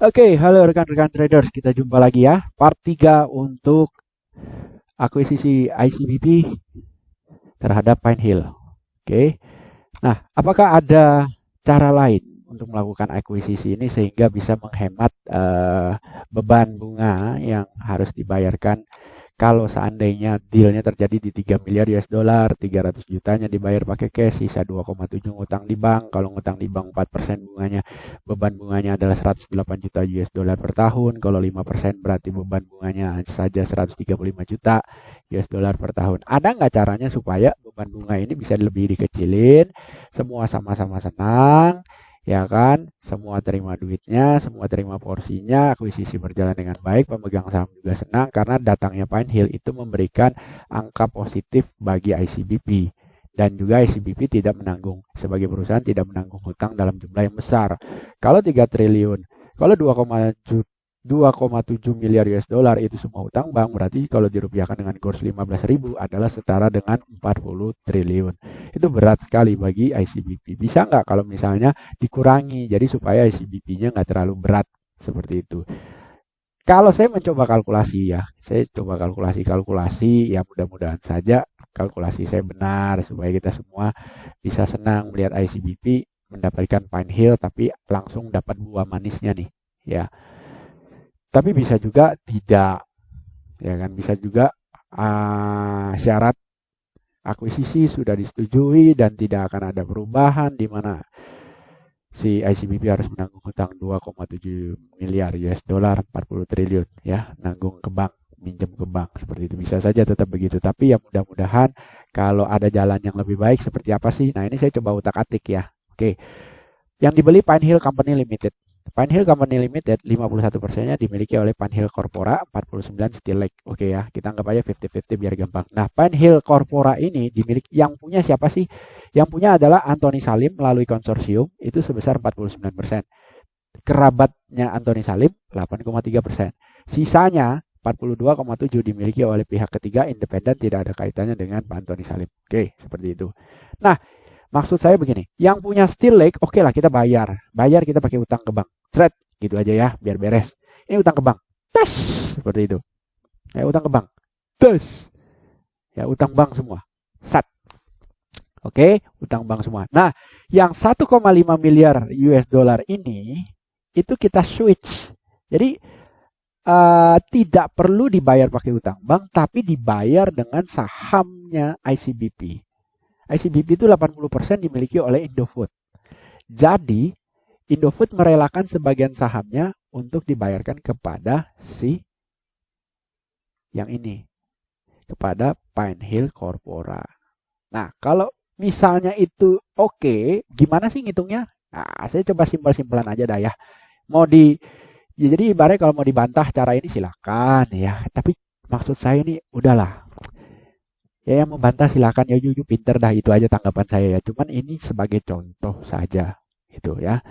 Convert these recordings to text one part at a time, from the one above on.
Oke, halo rekan-rekan traders, kita jumpa lagi ya. Part 3 untuk akuisisi ICBP terhadap Pine Hill. Oke. Nah, apakah ada cara lain untuk melakukan akuisisi ini sehingga bisa menghemat beban bunga yang harus dibayarkan kalau seandainya dealnya terjadi di 3 miliar US dollar, 300 jutanya dibayar pakai cash, sisa 2,7 ngutang di bank. Kalau ngutang di bank 4% bunganya, beban bunganya adalah 108 juta US dollar per tahun. Kalau 5% berarti beban bunganya saja 135 juta US dollar per tahun. Ada nggak caranya supaya beban bunga ini bisa lebih dikecilin, semua sama-sama senang, ya kan? Semua terima duitnya, semua terima porsinya, akuisisi berjalan dengan baik, pemegang saham juga senang karena datangnya Pine Hill itu memberikan angka positif bagi ICBP. Dan juga ICBP tidak menanggung, sebagai perusahaan tidak menanggung hutang dalam jumlah yang besar. Kalau 3 triliun, kalau 2,7 miliar US dollar itu semua hutang bank, berarti kalau dirupiahkan dengan kurs 15.000 adalah setara dengan 40 triliun. Itu berat sekali bagi ICBP. Bisa nggak kalau misalnya dikurangi, jadi supaya ICBP-nya nggak terlalu berat seperti itu. Kalau saya mencoba kalkulasi ya, saya coba kalkulasi, ya mudah-mudahan saja kalkulasi saya benar supaya kita semua bisa senang melihat ICBP mendapatkan Pine Hill tapi langsung dapat buah manisnya nih, ya. Tapi bisa juga tidak, ya kan? Bisa juga syarat akuisisi sudah disetujui dan tidak akan ada perubahan di mana si ICBP harus menanggung hutang 2,7 miliar US dollar, 40 triliun ya, nanggung ke bank, minjem ke bank seperti itu. Bisa saja tetap begitu, tapi ya mudah-mudahan kalau ada jalan yang lebih baik seperti apa sih? Nah, ini saya coba utak-atik ya. Oke. Yang dibeli Pine Hill Company Limited. Pine Hill Company Limited 51%-nya dimiliki oleh Pine Hill Corpora, 49 Still Lake. Oke ya, kita anggap aja 50-50 biar gampang. Nah, Pine Hill Corpora ini dimiliki, yang punya siapa sih? Yang punya adalah Anthony Salim melalui konsorsium itu sebesar 49%. Kerabatnya Anthony Salim 8,3%. Sisanya 42,7 dimiliki oleh pihak ketiga independen tidak ada kaitannya dengan Pak Anthony Salim. Oke, seperti itu. Nah, maksud saya begini, yang punya Still Lake, oke lah kita bayar. Bayar kita pakai utang ke bank. Thread, gitu aja ya, biar beres. Ini utang ke bank. Tas, seperti itu. Ya, utang ke bank. Tas. Ya, utang bank semua. Sat. Oke, utang bank semua. Nah, yang 1,5 miliar US dollar ini, itu kita switch. Jadi, tidak perlu dibayar pakai utang bank, tapi dibayar dengan sahamnya ICBP. ICBP itu 80% dimiliki oleh Indofood. Jadi, Indofood merelakan sebagian sahamnya untuk dibayarkan kepada si yang ini, kepada Pine Hill Corpora. Nah, kalau misalnya itu oke, gimana sih ngitungnya? Nah, saya coba simpel-simpelan aja dah ya. Mau di ya jadi ibaratnya kalau mau dibantah cara ini silakan ya. Tapi maksud saya ini udahlah. Ya yang membantah silakan ya Yuyu pinter dah itu aja tanggapan saya ya. Cuman ini sebagai contoh saja gitu ya.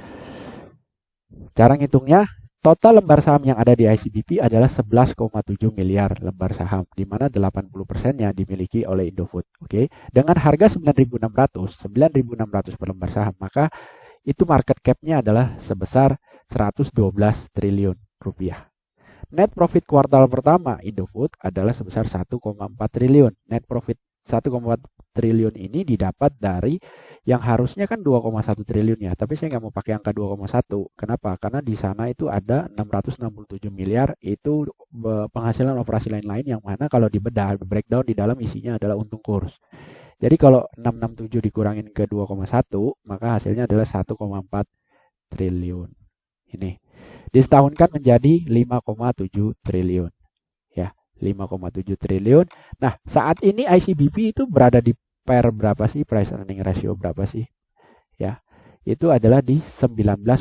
Cara ngitungnya total lembar saham yang ada di ICBP adalah 11,7 miliar lembar saham di mana 80%-nya dimiliki oleh Indofood. Oke. Dengan harga 9.600 per lembar saham, maka itu market cap-nya adalah sebesar 112 triliun rupiah. Net profit kuartal pertama Indofood adalah sebesar 1,4 triliun. Net profit 1,4 triliun ini didapat dari yang harusnya kan 2,1 triliun ya, tapi saya nggak mau pakai angka 2,1. Kenapa? Karena di sana itu ada 667 miliar itu penghasilan operasi lain-lain yang mana kalau dibedah, breakdown di dalam isinya adalah untung kurs. Jadi kalau 667 dikurangin ke 2,1, maka hasilnya adalah 1,4 triliun. Ini disetahunkan menjadi 5,7 triliun. Ya, 5,7 triliun. Nah, saat ini ICBP itu berada di per berapa sih? Price earning ratio berapa sih? Ya, itu adalah di 19,5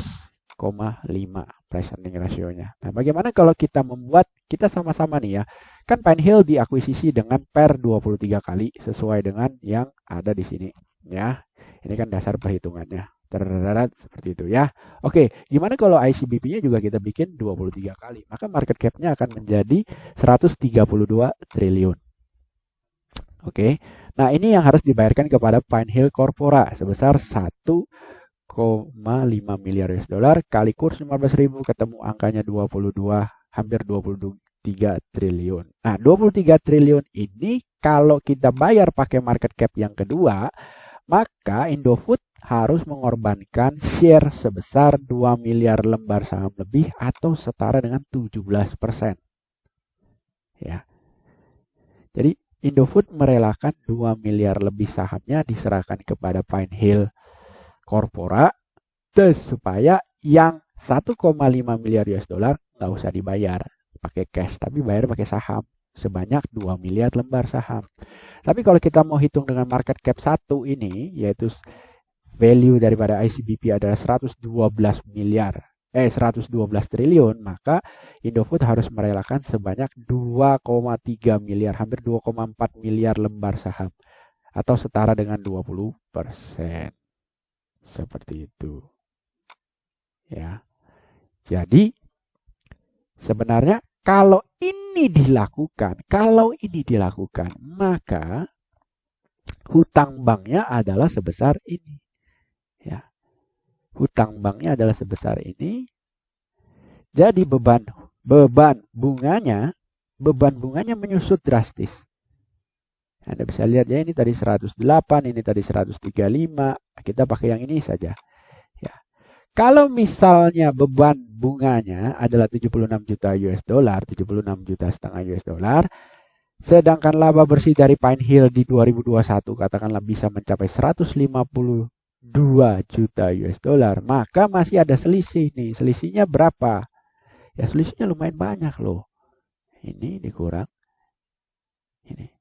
price earning ratio-nya. Nah, bagaimana kalau kita membuat, kita sama-sama nih ya, kan Pine Hill diakuisisi dengan per 23 kali sesuai dengan yang ada di sini. Ya, ini kan dasar perhitungannya. Terdarat seperti itu ya. Oke, gimana kalau ICBP-nya juga kita bikin 23 kali? Maka market cap-nya akan menjadi 132 triliun. Oke. Nah, ini yang harus dibayarkan kepada Pine Hill Corpora sebesar 1 4,5 miliar US dollar kali kurs 15.000 ketemu angkanya 22, hampir 23 triliun. Nah, 23 triliun ini kalau kita bayar pakai market cap yang kedua, maka Indofood harus mengorbankan share sebesar 2 miliar lembar saham lebih atau setara dengan 17%. Ya. Jadi Indofood merelakan 2 miliar lebih sahamnya diserahkan kepada Pinehill Corpora supaya yang 1,5 miliar US dollar nggak usah dibayar pakai cash, tapi bayar pakai saham sebanyak 2 miliar lembar saham. Tapi kalau kita mau hitung dengan market cap 1 ini, yaitu value daripada ICBP adalah 112 triliun, maka Indofood harus merelakan sebanyak 2,3 miliar, hampir 2,4 miliar lembar saham atau setara dengan 20%. Seperti itu. Ya. Jadi sebenarnya kalau ini dilakukan, maka hutang banknya adalah sebesar ini. Ya. Hutang banknya adalah sebesar ini. Jadi beban bunganya menyusut drastis. Anda bisa lihat ya, ini tadi 108, ini tadi 135. Kita pakai yang ini saja. Ya. Kalau misalnya beban bunganya adalah 76 juta US dollar, 76 juta setengah US dollar, sedangkan laba bersih dari Pinehill di 2021 katakanlah bisa mencapai 152 juta US dollar, maka masih ada selisih nih. Selisihnya berapa? Ya selisihnya lumayan banyak loh. Ini dikurang ini.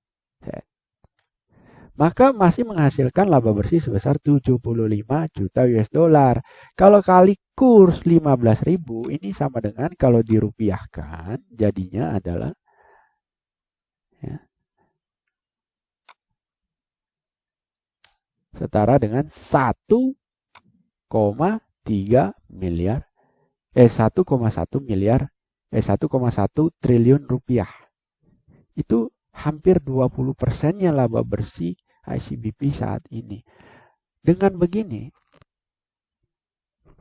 Maka masih menghasilkan laba bersih sebesar 75 juta US dollar. Kalau kali kurs 15.000, ini sama dengan kalau dirupiahkan jadinya adalah ya, setara dengan 1,3 miliar 1,1 miliar 1,1 triliun rupiah. Itu hampir 20%-nya laba bersih ICBP saat ini. Dengan begini,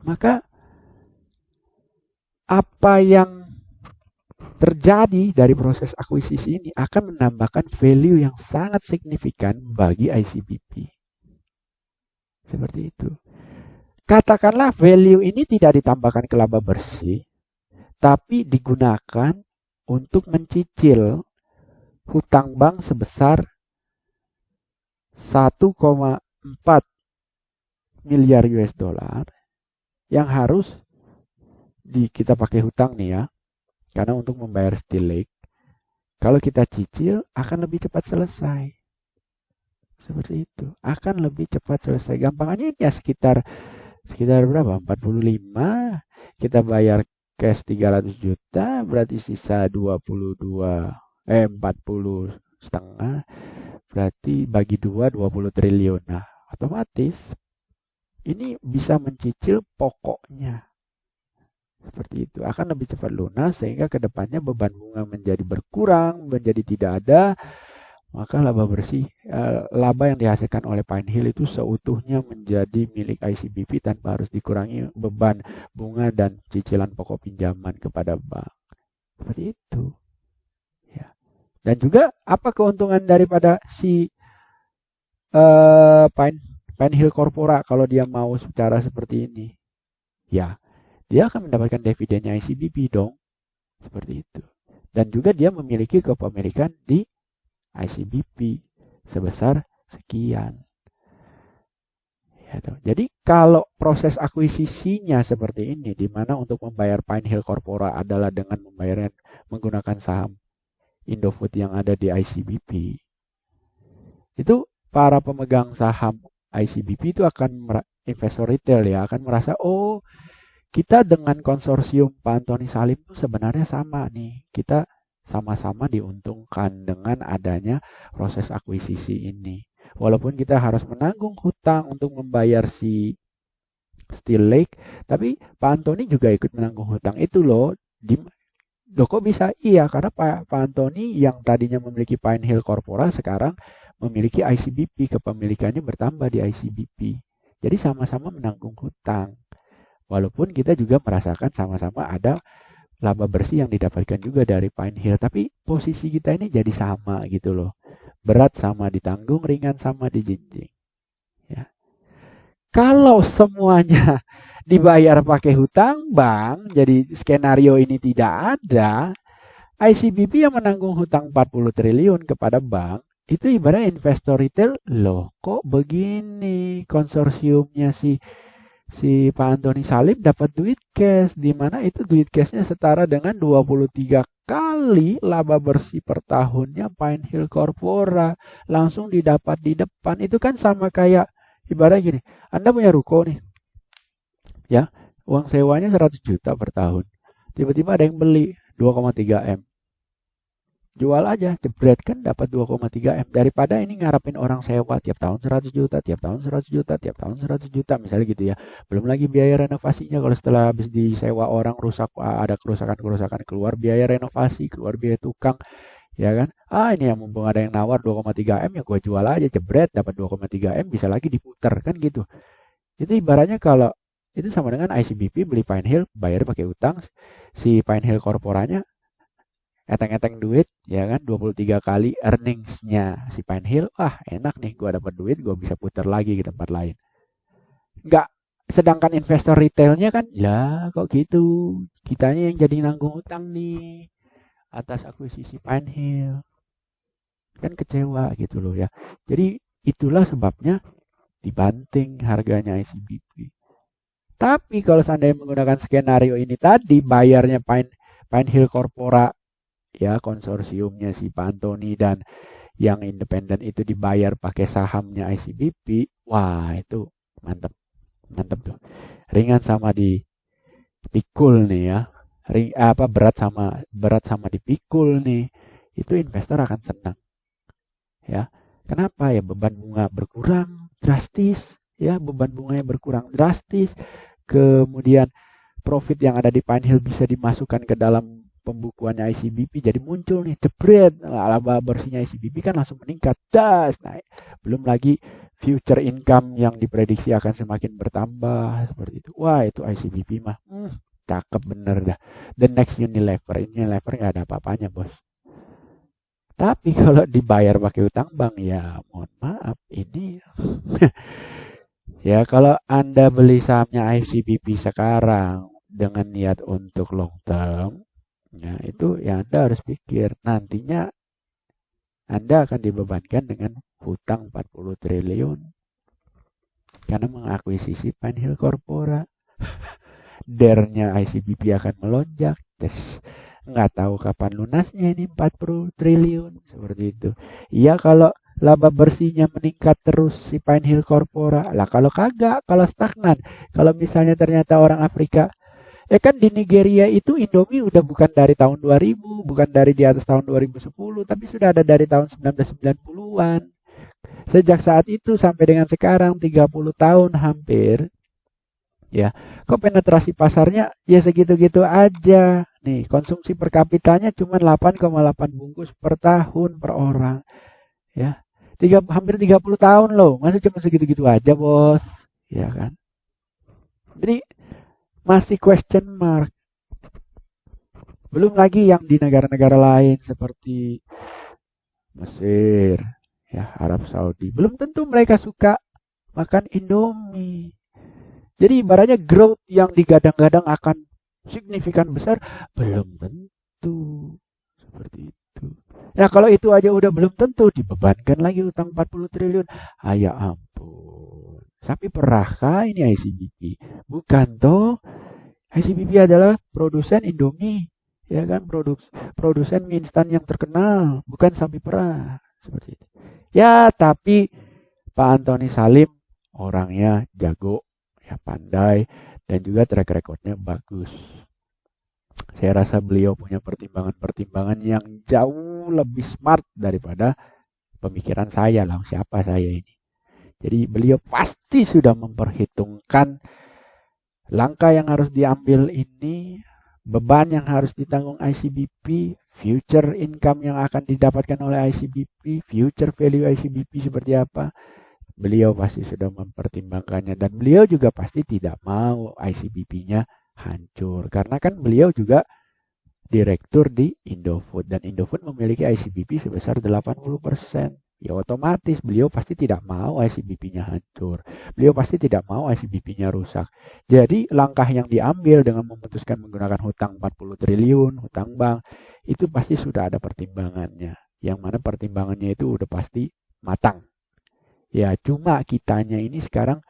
maka apa yang terjadi dari proses akuisisi ini akan menambahkan value yang sangat signifikan bagi ICBP. Seperti itu. Katakanlah value ini tidak ditambahkan ke laba bersih, tapi digunakan untuk mencicil hutang bank sebesar 1,4 miliar US dollar yang harus kita pakai hutang nih ya, karena untuk membayar Still Lake, kalau kita cicil akan lebih cepat selesai. Seperti itu, akan lebih cepat selesai. Gampangannya ini ya sekitar berapa? 45, kita bayar cash 300 juta, berarti sisa 40 setengah, berarti bagi 2 20 triliun. Nah, otomatis ini bisa mencicil pokoknya. Seperti itu, akan lebih cepat lunas sehingga kedepannya beban bunga menjadi berkurang, menjadi tidak ada. Maka laba bersih, laba yang dihasilkan oleh Pinehill itu seutuhnya menjadi milik ICBP tanpa harus dikurangi beban bunga dan cicilan pokok pinjaman kepada bank. Seperti itu. Ya. Dan juga apa keuntungan daripada si Pinehill Corpora kalau dia mau secara seperti ini? Ya, dia akan mendapatkan dividennya ICBP dong. Seperti itu. Dan juga dia memiliki kepemilikan di ICBP sebesar sekian. Ya, jadi kalau proses akuisisinya seperti ini, di mana untuk membayar Pinehill Corpora adalah dengan menggunakan saham Indofood yang ada di ICBP, itu para pemegang saham ICBP itu akan investor retail ya akan merasa, oh kita dengan konsorsium Pak Antoni Salim itu sebenarnya sama nih, kita sama-sama diuntungkan dengan adanya proses akuisisi ini. Walaupun kita harus menanggung hutang untuk membayar si Still Lake, tapi Pak Antoni juga ikut menanggung hutang itu loh. Kok bisa? Iya, karena Pak Antoni yang tadinya memiliki Pinehill Corpora sekarang memiliki ICBP, kepemilikannya bertambah di ICBP. Jadi sama-sama menanggung hutang. Walaupun kita juga merasakan sama-sama ada laba bersih yang didapatkan juga dari Pine Hill. Tapi posisi kita ini jadi sama gitu loh. Berat sama ditanggung, ringan sama dijinjing. Ya. Kalau semuanya dibayar pakai hutang bank, jadi skenario ini tidak ada, ICBP yang menanggung hutang 40 triliun kepada bank, itu ibarat investor retail, loh kok begini konsorsiumnya si Pak Antoni Salim dapat duit cash, di mana itu duit cashnya setara dengan 23 kali laba bersih per tahunnya Pine Hill Corpora, langsung didapat di depan. Itu kan sama kayak ibarat gini, Anda punya ruko nih, ya, uang sewanya 100 juta per tahun. Tiba-tiba ada yang beli 2,3 M. Jual aja, jebret kan dapat 2,3 M. Daripada ini ngarapin orang sewa tiap tahun 100 juta, tiap tahun 100 juta, tiap tahun 100 juta, misalnya gitu ya. Belum lagi biaya renovasinya kalau setelah habis disewa orang rusak, ada kerusakan-kerusakan, keluar biaya renovasi, keluar biaya tukang, ya kan? Ini yang mumpung ada yang nawar 2,3 M ya gue jual aja, jebret dapat 2,3 M bisa lagi diputar kan gitu. Itu ibaratnya kalau itu sama dengan ICBP beli Pine Hill bayar pakai utang, si Pine Hill korporanya eteng-eteng duit ya kan 23 kali earningsnya si Pine Hill, enak nih gue dapat duit gue bisa putar lagi ke tempat lain. Enggak, sedangkan investor retailnya kan ya kok gitu, kitanya yang jadi nanggung utang nih atas akuisisi Pine Hill, kan kecewa gitu loh ya. Jadi itulah sebabnya dibanting harganya ICBP. Tapi kalau seandainya menggunakan skenario ini tadi, bayarnya Pine Hill Corpora, ya konsorsiumnya si Pak Antoni dan yang independen itu dibayar pakai sahamnya ICBP, wah itu mantep, mantep tuh. Ringan sama dipikul nih ya, berat sama dipikul nih, itu investor akan senang, ya. Kenapa ya beban bunga berkurang drastis, ya beban bunganya berkurang drastis. Kemudian profit yang ada di Pine Hill bisa dimasukkan ke dalam pembukuannya ICBP, jadi muncul nih jebret laba bersihnya ICBP kan langsung meningkat, naik. Belum lagi future income yang diprediksi akan semakin bertambah seperti itu. Wah itu ICBP mah cakep bener dah. The next Unilever nggak ada apa-apanya bos. Tapi kalau dibayar pakai utang bank ya mohon maaf ini ya kalau Anda beli sahamnya ICBP sekarang dengan niat untuk long term, ya itu ya Anda harus pikir nantinya Anda akan dibebankan dengan hutang 40 triliun karena mengakuisisi Pine Hill Corpora. DER-nya ICBP akan melonjak. Nggak tahu kapan lunasnya ini 40 triliun seperti itu. Iya kalau laba bersihnya meningkat terus si Pine Hill Corpora. Lah kalau kagak, kalau stagnan. Kalau misalnya ternyata orang Afrika, kan di Nigeria itu Indomie udah bukan dari tahun 2000, bukan dari di atas tahun 2010, tapi sudah ada dari tahun 1990-an. Sejak saat itu sampai dengan sekarang 30 tahun hampir, ya. Kok penetrasi pasarnya ya segitu-gitu aja. Nih, konsumsi per kapitanya cuma 8,8 bungkus per tahun per orang, ya. Hampir 30 tahun loh, masa cuma segitu-gitu aja bos, ya kan? Jadi masih question mark. Belum lagi yang di negara-negara lain seperti Mesir, ya Arab Saudi. Belum tentu mereka suka makan Indomie. Jadi ibaratnya growth yang digadang-gadang akan signifikan besar, belum tentu seperti itu. Nah kalau itu aja udah belum tentu, dibebankan lagi utang 40 triliun. Ya ampun. Sapi perahkah ini ICBP? Bukan toh. ICBP adalah produsen Indomie, ya kan, produsen mie instan yang terkenal, bukan sapi perah seperti itu. Ya, tapi Pak Antoni Salim orangnya jago, ya pandai, dan juga track recordnya bagus. Saya rasa beliau punya pertimbangan-pertimbangan yang jauh lebih smart daripada pemikiran saya lah, siapa saya ini. Jadi beliau pasti sudah memperhitungkan langkah yang harus diambil ini, beban yang harus ditanggung ICBP, future income yang akan didapatkan oleh ICBP, future value ICBP seperti apa. beliau pasti sudah mempertimbangkannya dan beliau juga pasti tidak mau ICBP-nya hancur karena kan beliau juga direktur di Indofood dan Indofood memiliki ICBP sebesar 80%. Ya otomatis beliau pasti tidak mau ICBP-nya hancur. Beliau pasti tidak mau ICBP-nya rusak. Jadi langkah yang diambil dengan memutuskan menggunakan hutang 40 triliun, hutang bank, itu pasti sudah ada pertimbangannya. Yang mana pertimbangannya itu udah pasti matang. Ya cuma kitanya ini sekarang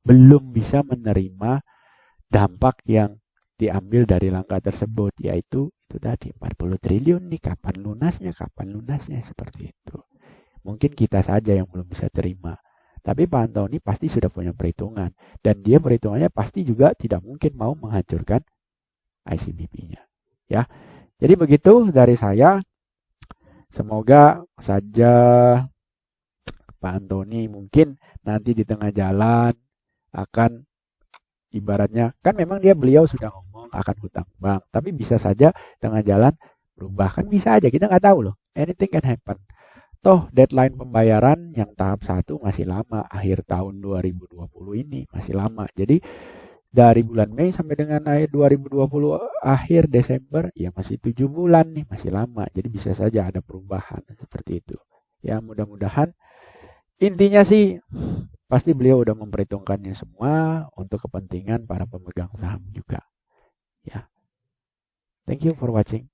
belum bisa menerima dampak yang diambil dari langkah tersebut, yaitu itu tadi 40 triliun nih, kapan lunasnya, seperti itu. Mungkin kita saja yang belum bisa terima. Tapi Pak Antoni pasti sudah punya perhitungan. Dan dia perhitungannya pasti juga tidak mungkin mau menghancurkan ICBP-nya. Ya, jadi begitu dari saya. Semoga saja Pak Antoni mungkin nanti di tengah jalan akan ibaratnya, kan memang beliau sudah ngomong akan hutang bank. Tapi bisa saja tengah jalan berubah. Kan bisa aja, kita nggak tahu loh. Anything can happen. Toh deadline pembayaran yang tahap 1 masih lama, akhir tahun 2020 ini masih lama. Jadi dari bulan Mei sampai dengan akhir 2020 akhir Desember ya masih 7 bulan nih, masih lama. Jadi bisa saja ada perubahan seperti itu. Ya mudah-mudahan intinya sih pasti beliau udah memperhitungkannya semua untuk kepentingan para pemegang saham juga. Ya. Thank you for watching.